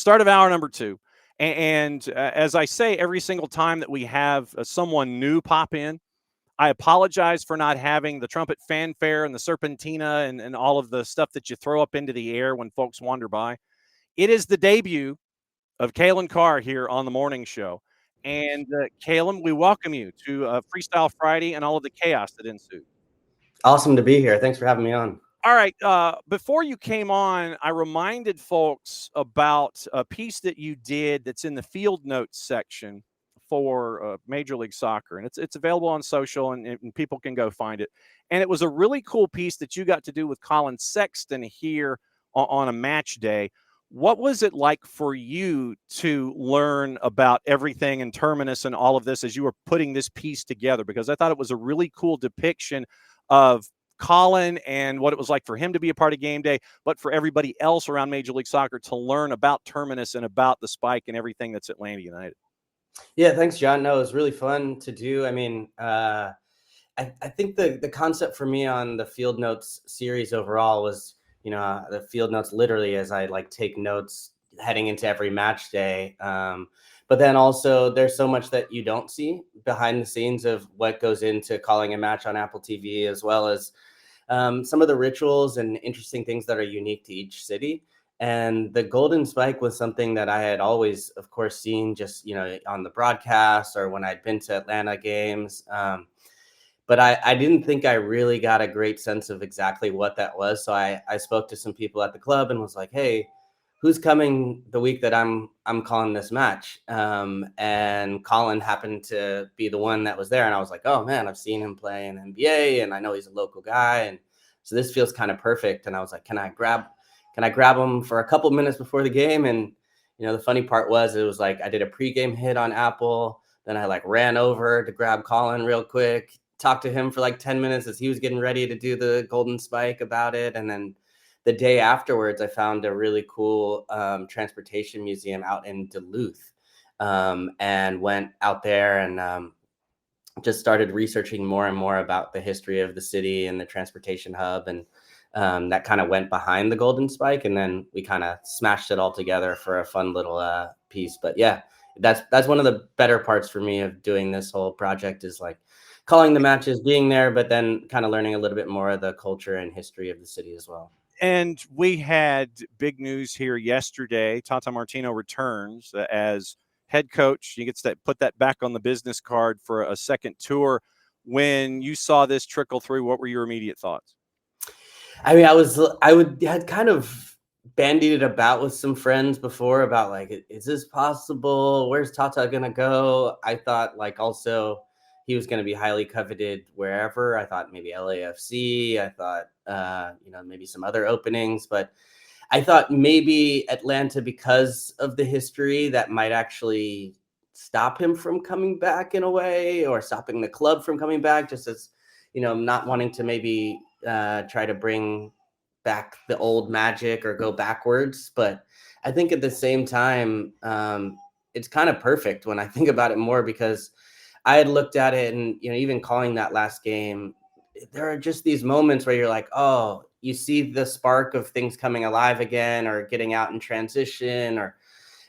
Start of hour number 2. And as I say, every single time that we have someone new pop in, I apologize for not having the trumpet fanfare and the serpentina and all of the stuff that you throw up into the air when folks wander by. It is the debut of Calen Carr here on the morning show. And Calen, we welcome you to Freestyle Friday and all of the chaos that ensued. Awesome to be here. Thanks for having me on. All right. Before you came on, I reminded folks about a piece that you did that's in the field notes section for Major League Soccer, and it's available on social, and people can go find it. And it was a really cool piece that you got to do with Collin Sexton here on a match day. What was it like for you to learn about everything in Terminus and all of this as you were putting this piece together? Because I thought it was a really cool depiction of Collin and what it was like for him to be a part of game day, but for everybody else around Major League Soccer to learn about Terminus and about the spike and everything that's Atlanta United. Yeah, thanks, John. No, it was really fun to do. I mean, I think the concept for me on the Field Notes series overall was, the Field Notes literally as I take notes heading into every match day. But then also there's so much that you don't see behind the scenes of what goes into calling a match on Apple TV, as well as some of the rituals and interesting things that are unique to each city. And the golden spike was something that I had always, of course, seen just, on the broadcast or when I'd been to Atlanta games. But I didn't think I really got a great sense of exactly what that was. So I spoke to some people at the club and was like, hey, who's coming the week that I'm calling this match? And Collin happened to be the one that was there. And I was like, oh man, I've seen him play in NBA and I know he's a local guy. And so this feels kind of perfect. And I was like, can I grab him for a couple minutes before the game? And, the funny part was, it was like, I did a pregame hit on Apple. Then I ran over to grab Collin real quick, talked to him for 10 minutes as he was getting ready to do the golden spike about it. And then the day afterwards, I found a really cool transportation museum out in Duluth, and went out there and just started researching more and more about the history of the city and the transportation hub. And that kind of went behind the golden spike. And then we kind of smashed it all together for a fun little piece. But yeah, that's one of the better parts for me of doing this whole project is calling the matches, being there, but then kind of learning a little bit more of the culture and history of the city as well. And we had big news here yesterday. Tata Martino returns as head coach. He gets to put that back on the business card for a second tour. When you saw this trickle through, what were your immediate thoughts? I mean, had kind of bandied it about with some friends before about is this possible? Where's Tata gonna go? I thought also he was going to be highly coveted wherever. I thought maybe LAFC. I thought, maybe some other openings, but I thought maybe Atlanta, because of the history, that might actually stop him from coming back in a way, or stopping the club from coming back, just as, not wanting to maybe try to bring back the old magic or go backwards. But I think at the same time, it's kind of perfect when I think about it more, because I had looked at it and, even calling that last game, there are just these moments where you're like, oh, you see the spark of things coming alive again, or getting out in transition,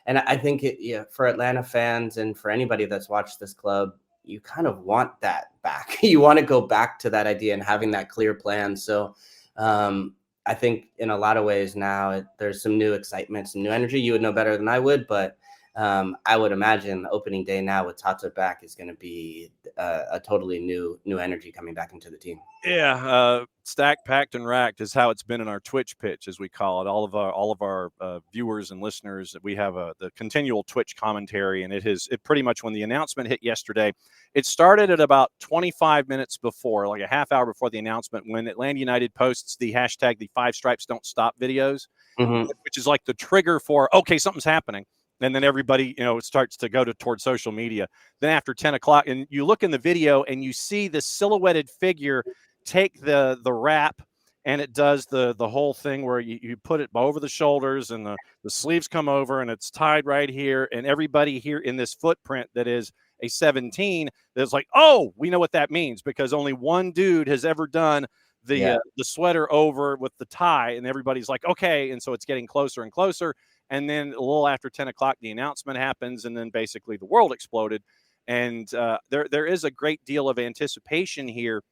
and I think for Atlanta fans and for anybody that's watched this club, you kind of want that back. You want to go back to that idea and having that clear plan. So I think in a lot of ways now there's some new excitement, some new energy. You would know better than I would, but I would imagine opening day now with Tata back is going to be a totally new energy coming back into the team. Yeah, stacked, packed, and racked is how it's been in our Twitch pitch, as we call it. All of our viewers and listeners, we have the continual Twitch commentary, and it pretty much, when the announcement hit yesterday, it started at about 25 minutes before, a half hour before the announcement, when Atlanta United posts the hashtag the 5 Stripes Don't Stop videos, which is the trigger for, okay, something's happening. And then everybody, starts to go towards social media. Then after 10 o'clock, and you look in the video and you see the silhouetted figure take the wrap, and it does the whole thing where you put it over the shoulders, and the sleeves come over, and it's tied right here. And everybody here in this footprint that is a 17 is like, oh, we know what that means, because only one dude has ever done the sweater over with the tie, and everybody's like, okay. And so it's getting closer and closer. And then a little after 10 o'clock, the announcement happens, and then basically the world exploded. And there is a great deal of anticipation here,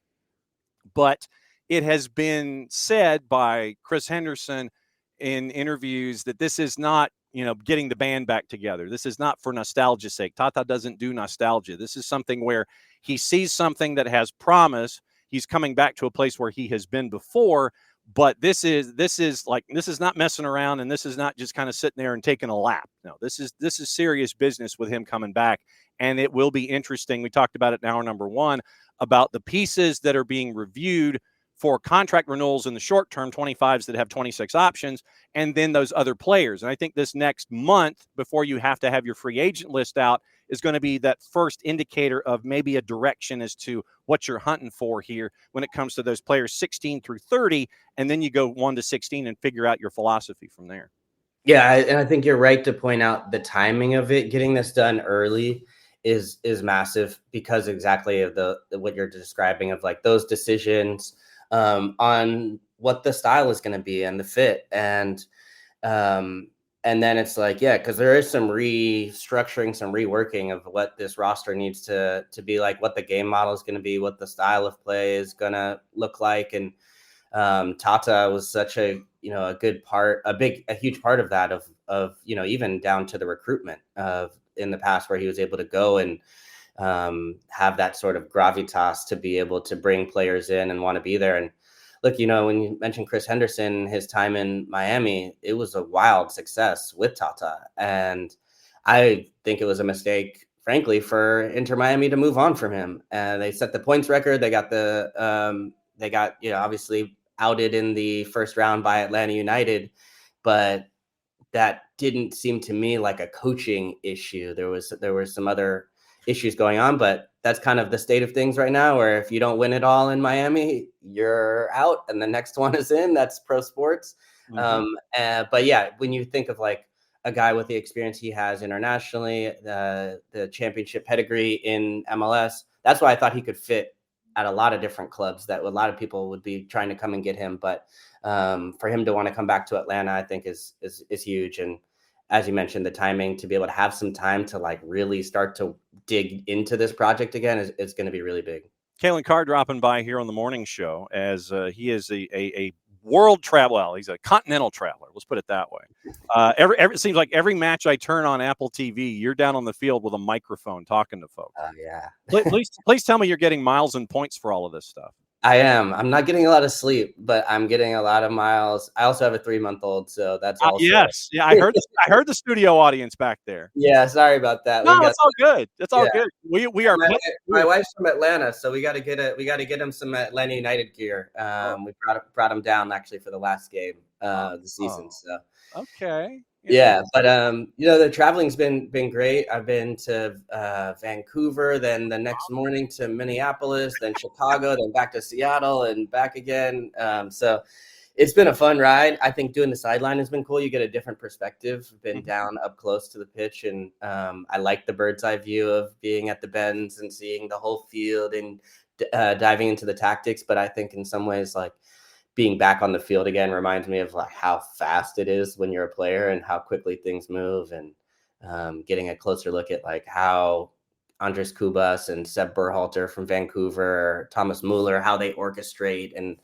but it has been said by Chris Henderson in interviews that this is not, getting the band back together. This is not for nostalgia's sake. Tata doesn't do nostalgia. This is something where he sees something that has promise. He's coming back to a place where he has been before, but this is not messing around, and this is not just kind of sitting there and taking a lap. No, this is serious business with him coming back, and it will be interesting. We talked about it in hour number one about the pieces that are being reviewed for contract renewals in the short term, 25s that have 26 options, and then those other players. And I think this next month, before you have to have your free agent list out, is going to be that first indicator of maybe a direction as to what you're hunting for here when it comes to those players 16 through 30, and then you go 1 to 16 and figure out your philosophy from there. Yeah, and I think you're right to point out the timing of it. Getting this done early is massive because exactly of what you're describing of like those decisions on what the style is going to be and the fit. And then it's like, yeah, because there is some restructuring, some reworking of what this roster needs to be like, what the game model is going to be, what the style of play is going to look like. And Tata was such a good part, a huge part of that, of even down to the recruitment of in the past, where he was able to go and have that sort of gravitas to be able to bring players in and want to be there. And look, when you mentioned Chris Henderson, his time in Miami, it was a wild success with Tata. And I think it was a mistake, frankly, for Inter Miami to move on from him. And they set the points record. They got obviously outed in the first round by Atlanta United, but that didn't seem to me like a coaching issue. There were some other issues going on, but that's kind of the state of things right now, where if you don't win it all in Miami, you're out and the next one is in. That's pro sports. Mm-hmm. But yeah, when you think of like a guy with the experience he has internationally, the championship pedigree in MLS, that's why I thought he could fit at a lot of different clubs that a lot of people would be trying to come and get him. But for him to want to come back to Atlanta, I think is huge. And as you mentioned, the timing to be able to have some time to like really start to dig into this project again is going to be really big. Calen Carr dropping by here on the morning show, as he is a world traveler. Well, he's a continental traveler. Let's put it that way. It seems like every match I turn on Apple TV, you're down on the field with a microphone talking to folks. Yeah. please tell me you're getting miles and points for all of this stuff. I am. I'm not getting a lot of sleep, but I'm getting a lot of miles. I also have a 3-month-old, so that's also yes. Yeah, I heard the studio audience back there. Yeah, sorry about that. No, it's all good. It's all good. We are. My wife's from Atlanta, so we got to get him some Atlanta United gear. We brought him down actually for the last game of the season. So okay. Yeah, but the traveling's been great. I've been to Vancouver, then the next morning to Minneapolis, then Chicago, then back to Seattle and back again. So it's been a fun ride. I think doing the sideline has been cool. You get a different perspective. Been down up close to the pitch, and I like the bird's eye view of being at the bends and seeing the whole field and diving into the tactics. But I think in some ways, like, being back on the field again reminds me of like how fast it is when you're a player and how quickly things move, and getting a closer look at like how Andres Cubas and Seb Berhalter from Vancouver, Thomas Mueller, how they orchestrate and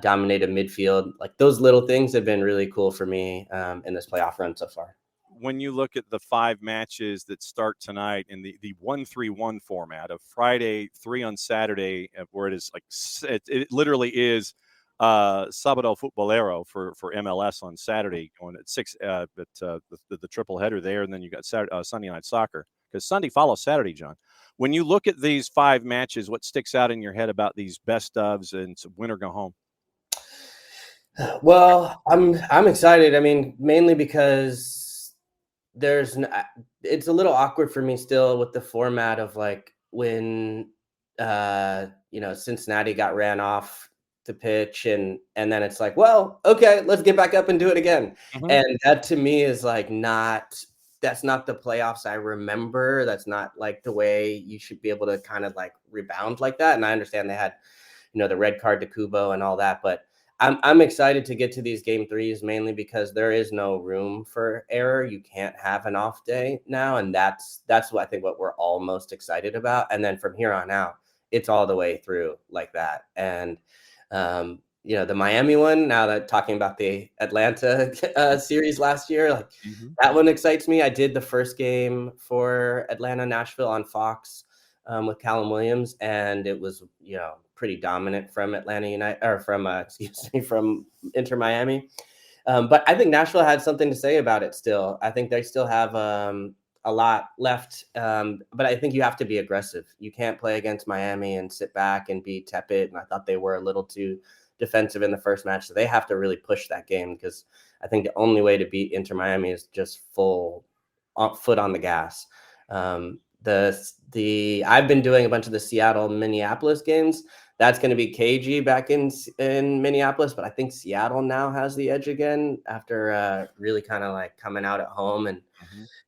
dominate a midfield. Like those little things have been really cool for me in this playoff run so far. When you look at the 5 matches that start tonight in the 1-3-1 format of Friday, 3 on Saturday, where it is like it literally is Sabado Futbolero for MLS on Saturday, going at 6 but the triple header there, and then you got Sunday night soccer, because Sunday follows Saturday. John, when you look at these 5 matches, what sticks out in your head about these best ofs and win or go home? Well, I'm excited. I mean, mainly because it's a little awkward for me still with the format of like when Cincinnati got ran off the pitch, and then it's like, well, okay, let's get back up and do it again. And that to me is like that's not the playoffs I remember. That's not like the way you should be able to kind of like rebound like that. And I understand they had the red card to Kubo and all that, but I'm excited to get to these game threes, mainly because there is no room for error. You can't have an off day now, and that's what I think what we're all most excited about. And then from here on out, it's all the way through like that. And the Miami one. Now that talking about the Atlanta series last year, like that one excites me. I did the first game for Atlanta Nashville on Fox with Callum Williams, and it was pretty dominant from Atlanta United, or from from Inter Miami. But I think Nashville had something to say about it still. I think they still have a lot left. But I think you have to be aggressive. You can't play against Miami and sit back and be tepid. And I thought they were a little too defensive in the first match. So they have to really push that game, because I think the only way to beat Inter Miami is just full foot on the gas. I've been doing a bunch of the Seattle Minneapolis games. That's going to be cagey back in Minneapolis, but I think Seattle now has the edge again after really kind of like coming out at home and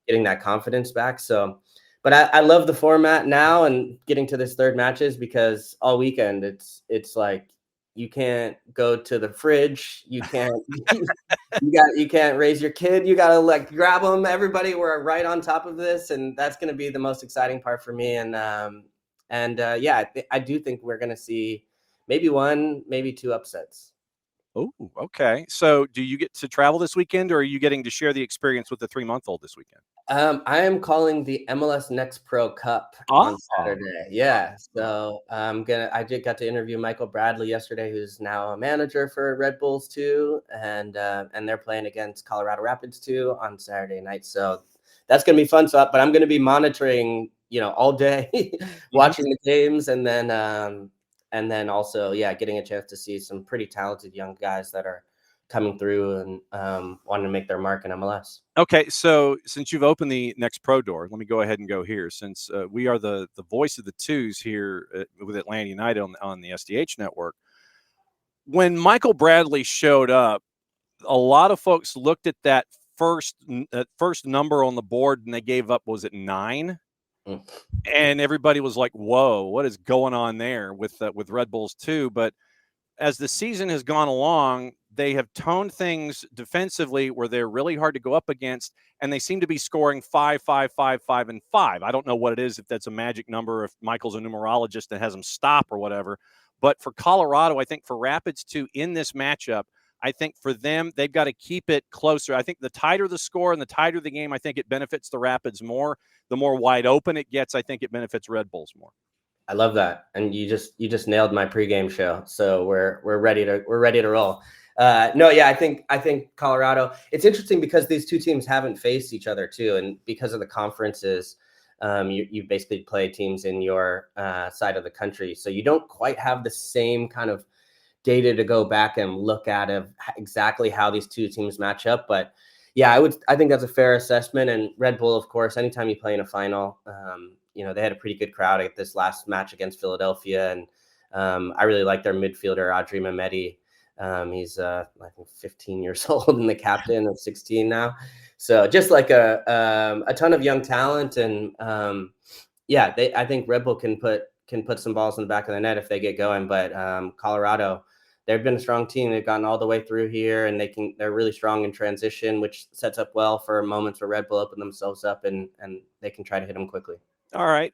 getting that confidence back. So, but I love the format now and getting to this third matches, because all weekend it's like you can't go to the fridge, you can't you can't raise your kid, you gotta like grab them. Everybody, we're right on top of this, and that's going to be the most exciting part for me. I do think we're going to see maybe one, maybe two upsets. Oh, okay. So do you get to travel this weekend, or are you getting to share the experience with the 3-month-old this weekend? I am calling the MLS NEXT PRO Cup on Saturday. Yeah. So I did got to interview Michael Bradley yesterday, who's now a manager for Red Bulls 2, and they're playing against Colorado Rapids 2 on Saturday night. So that's going to be fun. But I'm going to be monitoring, all day, watching the games, and then also, getting a chance to see some pretty talented young guys that are coming through and wanting to make their mark in MLS. Okay, so since you've opened the Next Pro door, let me go ahead and go here. Since we are the voice of the twos here with Atlanta United on the SDH network, when Michael Bradley showed up, a lot of folks looked at that first number on the board and they gave up. Was it 9? And everybody was like, "Whoa, what is going on there with Red Bulls 2?" But as the season has gone along, they have toned things defensively where they're really hard to go up against, and they seem to be scoring 5, 5, 5, 5, and 5. I don't know what it is, if that's a magic number, if Michael's a numerologist and has them stop or whatever. But for Colorado, I think for Rapids 2 in this matchup, I think for them, they've got to keep it closer. I think the tighter the score and the tighter the game, I think it benefits the Rapids more. The more wide open it gets, I think it benefits Red Bulls more. I love that, and you just nailed my pregame show. So we're ready to roll. I think Colorado. It's interesting because these two teams haven't faced each other too, and because of the conferences, you basically play teams in your side of the country, so you don't quite have the same kind of data to go back and look at of exactly how these two teams match up. But yeah, I think that's a fair assessment. And Red Bull, of course, anytime you play in a final, they had a pretty good crowd at this last match against Philadelphia. And I really like their midfielder, Audrey Mehmeti. He's I think 15 years old and the captain of 16 now. So just like a ton of young talent. And I think Red Bull can put some balls in the back of the net if they get going. But Colorado, they've been a strong team. They've gotten all the way through here, and they're really strong in transition, which sets up well for moments where Red Bull open themselves up and they can try to hit them quickly. All right.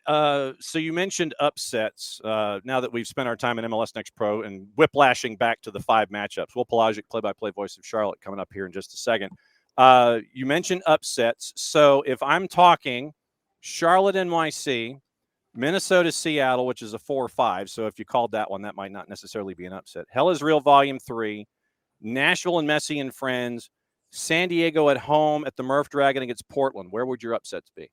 So you mentioned upsets. Now that we've spent our time in MLS Next Pro and whiplashing back to the 5 matchups, Will Pelagic, play-by-play voice of Charlotte, coming up here in just a second. You mentioned upsets. So if I'm talking Charlotte NYC, Minnesota Seattle, which is a 4-5. So if you called that one, that might not necessarily be an upset. Hell is Real Volume 3, Nashville and Messi and Friends, San Diego at home at the Murph Dragon against Portland. Where would your upsets be?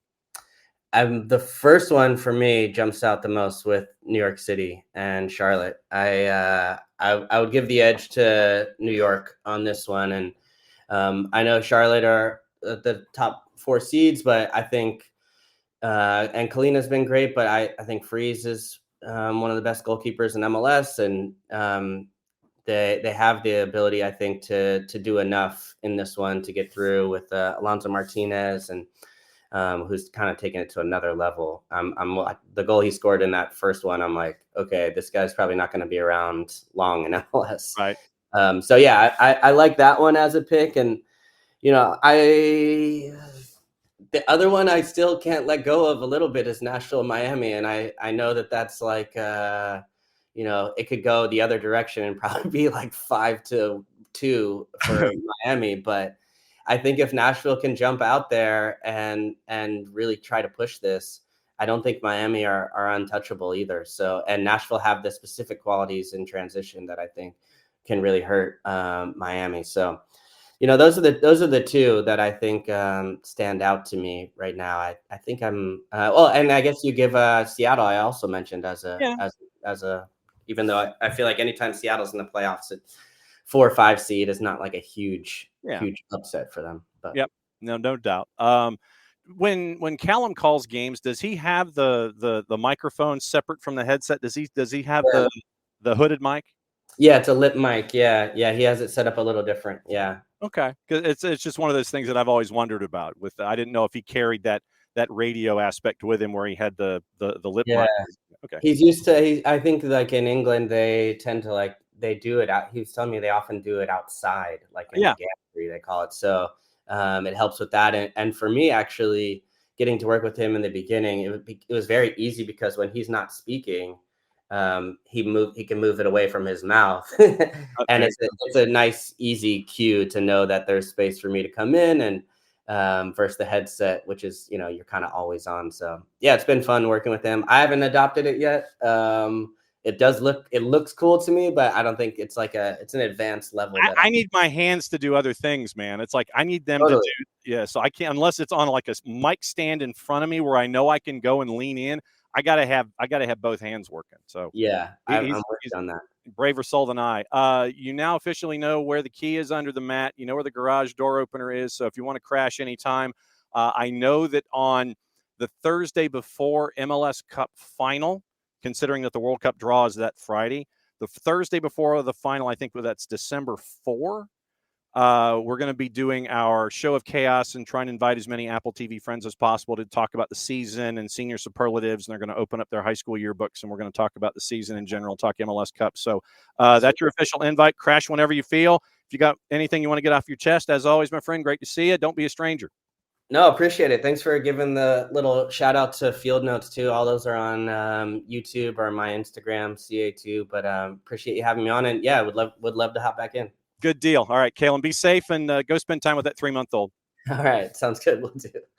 The first one for me jumps out the most with New York City and Charlotte. I would give the edge to New York on this one, and I know Charlotte are the top 4 seeds, but I think and Kalina's been great, but I think Freeze is one of the best goalkeepers in MLS, and they have the ability, I think, to do enough in this one to get through with Alonso Martinez and. Who's kind of taking it to another level. The goal he scored in that first one, I'm like, okay, this guy's probably not going to be around long in MLS. Right. So yeah, I like that one as a pick. And you know, the other one I still can't let go of a little bit is Nashville, Miami, and I know that that's like you know, it could go the other direction and probably be like 5-2 for Miami, but I think if Nashville can jump out there and really try to push this, I don't think Miami are untouchable either. So, and Nashville have the specific qualities in transition that I think can really hurt Miami. So, you know, those are the two that I think stand out to me right now. I think I'm well, and I guess you give Seattle. I also mentioned Yeah. as a even though I feel like anytime Seattle's in the playoffs, 4 or 5 seed is not like a huge upset for them. But Yep. No doubt. When Calen calls games, does he have the microphone separate from the headset? Does he have the hooded mic? Yeah, it's a lip mic. Yeah, he has it set up a little different. Yeah. Okay, because it's just one of those things that I've always wondered about. I didn't know if he carried that radio aspect with him, where he had the lip Yeah. mic. Okay. He's used to. I think like in England, they tend to like they do it out. He was telling me they often do it outside, like in the gantry they call it. So it helps with that. And for me, actually, getting to work with him in the beginning, it was very easy because when he's not speaking, he can move it away from his mouth, and it's a nice easy cue to know that there's space for me to come in and versus the headset, which is, you know, you're kind of always on. So yeah, it's been fun working with him. I haven't adopted it yet. It looks cool to me, but I don't think it's like it's an advanced level. I need my hands to do other things, man. It's like I need them to do, so I can't, unless it's on like a mic stand in front of me where I know I can go and lean in. I gotta have both hands working. So yeah, I'm working on that. Braver soul than I. You now officially know where the key is under the mat. You know where the garage door opener is. So if you want to crash anytime, I know that on the Thursday before MLS Cup final, considering that the World Cup draw is that Friday, the Thursday before the final, I think that's December 4. We're going to be doing our show of chaos and trying to invite as many Apple TV friends as possible to talk about the season and senior superlatives. And they're going to open up their high school yearbooks, and we're going to talk about the season in general, talk MLS Cup. So that's your official invite. Crash whenever you feel. If you got anything you want to get off your chest, as always, my friend, great to see you. Don't be a stranger. No, appreciate it. Thanks for giving the little shout out to Field Notes too. All those are on YouTube or my Instagram, CA2. But appreciate you having me on, and yeah, would love to hop back in. Good deal. All right, Calen, be safe and go spend time with that 3-month-old. All right, sounds good. We'll do.